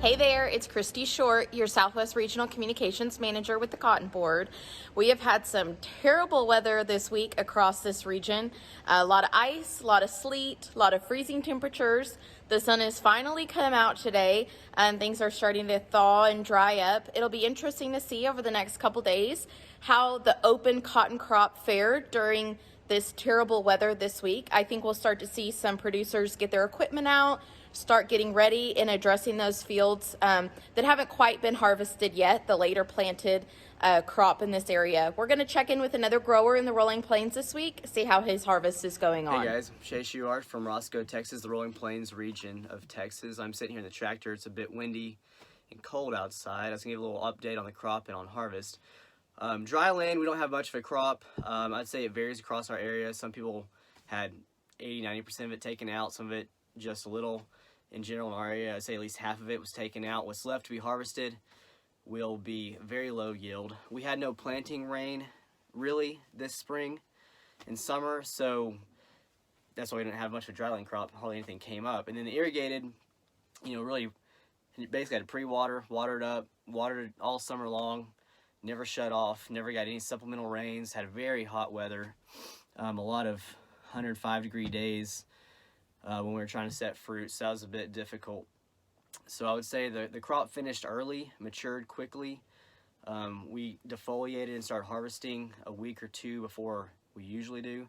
Hey there, it's Christy Short, your Southwest Regional Communications Manager with the Cotton Board. We have had some terrible weather this week across this region. A lot of ice, a lot of sleet, a lot of freezing temperatures. The sun has finally come out today and things are starting to thaw and dry up. It'll be interesting to see over the next couple days how the open cotton crop fared during this terrible weather this week. I think we'll start to see some producers get their equipment out, start getting ready and addressing those fields that haven't quite been harvested yet, the later planted crop in this area. We're going to check in with another grower in the Rolling Plains this week, see how his harvest is going on. Hey guys, Shay Shuart from Roscoe, Texas, the Rolling Plains region of Texas. I'm sitting here in the tractor. It's a bit windy and cold outside. I was going to give a little update on the crop and on harvest. Dry land, we don't have much of a crop. I'd say it varies across our area. Some people had 80-90% of it taken out, some of it just a little. In general, in our area, I'd say at least half of it was taken out. What's left to be harvested will be very low yield. We had no planting rain really this spring and summer, so that's why we didn't have much of a dryland crop. Hardly anything came up. And then the irrigated, really basically had to pre-water, watered up, watered all summer long, never shut off, never got any supplemental rains, had very hot weather, a lot of 105-degree days. When we were trying to set fruit, so that was a bit difficult. So I would say the crop finished early, matured quickly. We defoliated and started harvesting a week or two before we usually do.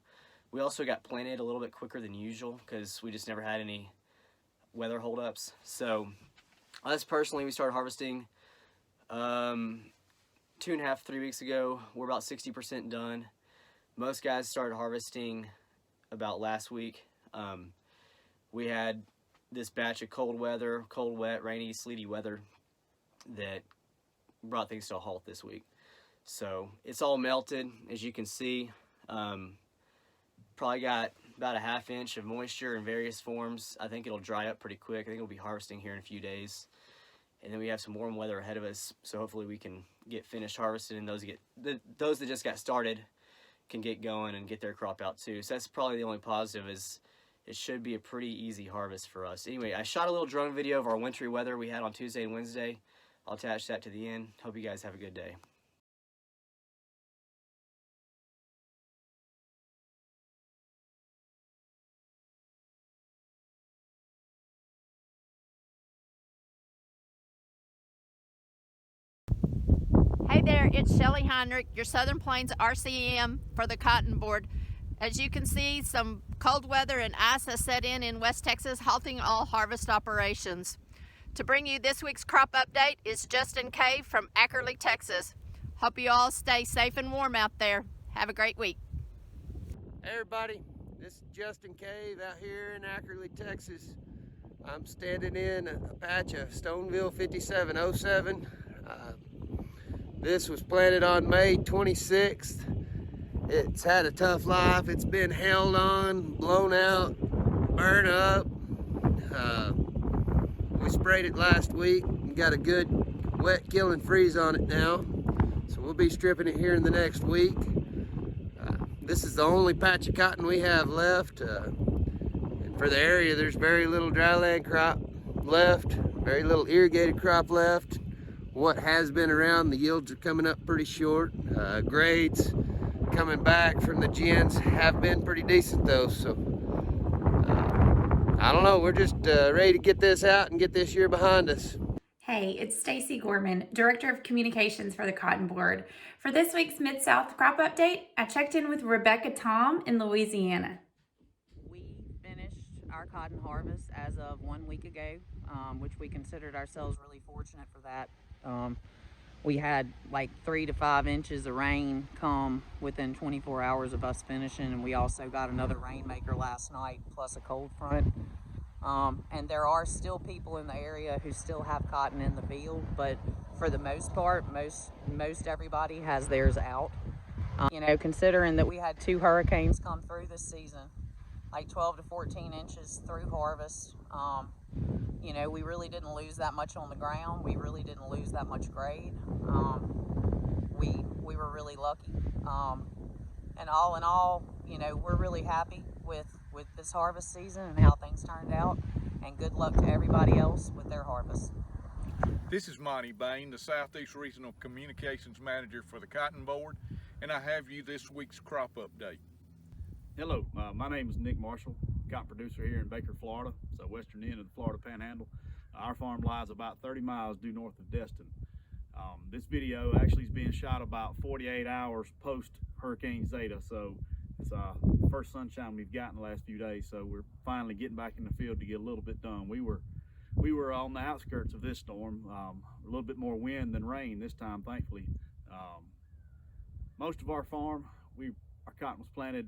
We also got planted a little bit quicker than usual because we just never had any weather holdups. So us personally, we started harvesting 2.5, 3 weeks ago. We're about 60% done. Most guys started harvesting about last week. We had this batch of cold weather, cold, wet, rainy, sleety weather that brought things to a halt this week. So it's all melted, as you can see. Probably got about a ½ inch of moisture in various forms. I think it'll dry up pretty quick. I think we'll be harvesting here in a few days. And then we have some warm weather ahead of us, so hopefully we can get finished harvested, and those that just got started can get going and get their crop out too. So that's probably the only positive, is it should be a pretty easy harvest for us. Anyway, I shot a little drone video of our wintry weather we had on Tuesday and Wednesday. I'll attach that to the end. Hope you guys have a good day. Hey there, it's Shelly Heinrich, your Southern Plains RCM for the Cotton Board. As you can see, some cold weather and ice has set in West Texas, halting all harvest operations. To bring you this week's crop update is Justin Kay from Ackerley, Texas. Hope you all stay safe and warm out there. Have a great week. Hey everybody, this is Justin Cave out here in Ackerley, Texas. I'm standing in a patch of Stoneville 5707. This was planted on May 26th. It's had a tough life. It's been held on, blown out, burned up. We sprayed it last week and got a good wet kill and freeze on it now. So we'll be stripping it here in the next week. This is the only patch of cotton we have left. And for the area, there's very little dryland crop left, very little irrigated crop left. What has been around, the yields are coming up pretty short. Grades coming back from the gens have been pretty decent though, so I don't know, we're just ready to get this out and get this year behind us. Hey, it's Stacy Gorman, Director of Communications for the Cotton Board. For this week's Mid-South crop update, I checked in with Rebecca Tom in Louisiana. We finished our cotton harvest as of 1 week ago, which we considered ourselves really fortunate for that. We had like 3 to 5 inches of rain come within 24 hours of us finishing, and we also got another rainmaker last night plus a cold front. And there are still people in the area who still have cotton in the field, but for the most part, most everybody has theirs out. Considering that we had 2 hurricanes come through this season, like 12 to 14 inches through harvest. We really didn't lose that much on the ground. We really didn't lose that much grade. We were really lucky. And all in all, we're really happy with this harvest season and how things turned out. And good luck to everybody else with their harvest. This is Monty Bain, the Southeast Regional Communications Manager for the Cotton Board, and I have you this week's crop update. Hello, my name is Nick Marshall, cotton producer here in Baker, Florida. It's the western end of the Florida Panhandle. Our farm lies about 30 miles due north of Destin. This video actually is being shot about 48 hours post Hurricane Zeta, so it's the first sunshine we've gotten the last few days, so we're finally getting back in the field to get a little bit done. We were on the outskirts of this storm, a little bit more wind than rain this time, thankfully. Most of our farm, our cotton was planted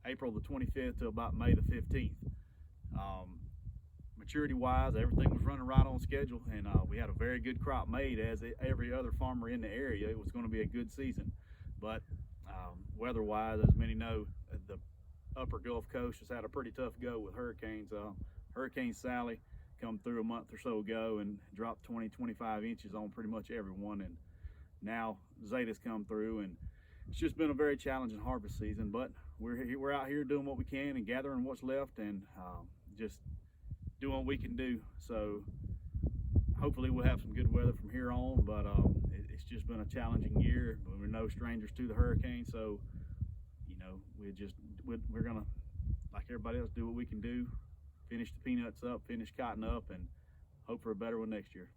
April the 25th to about May the 15th. Maturity wise, everything was running right on schedule, and we had a very good crop made. As every other farmer in the area, it was going to be a good season. But weather wise, as many know, the upper Gulf Coast has had a pretty tough go with hurricanes. Hurricane Sally come through a month or so ago and dropped 20-25 inches on pretty much everyone, and now Zeta's come through, and it's just been a very challenging harvest season. But we're out here doing what we can and gathering what's left, and just doing what we can do. So hopefully we'll have some good weather from here on, but it's just been a challenging year. We're no strangers to the hurricane, so you know, we're gonna, like everybody else, do what we can do, finish the peanuts up, finish cotton up, and hope for a better one next year.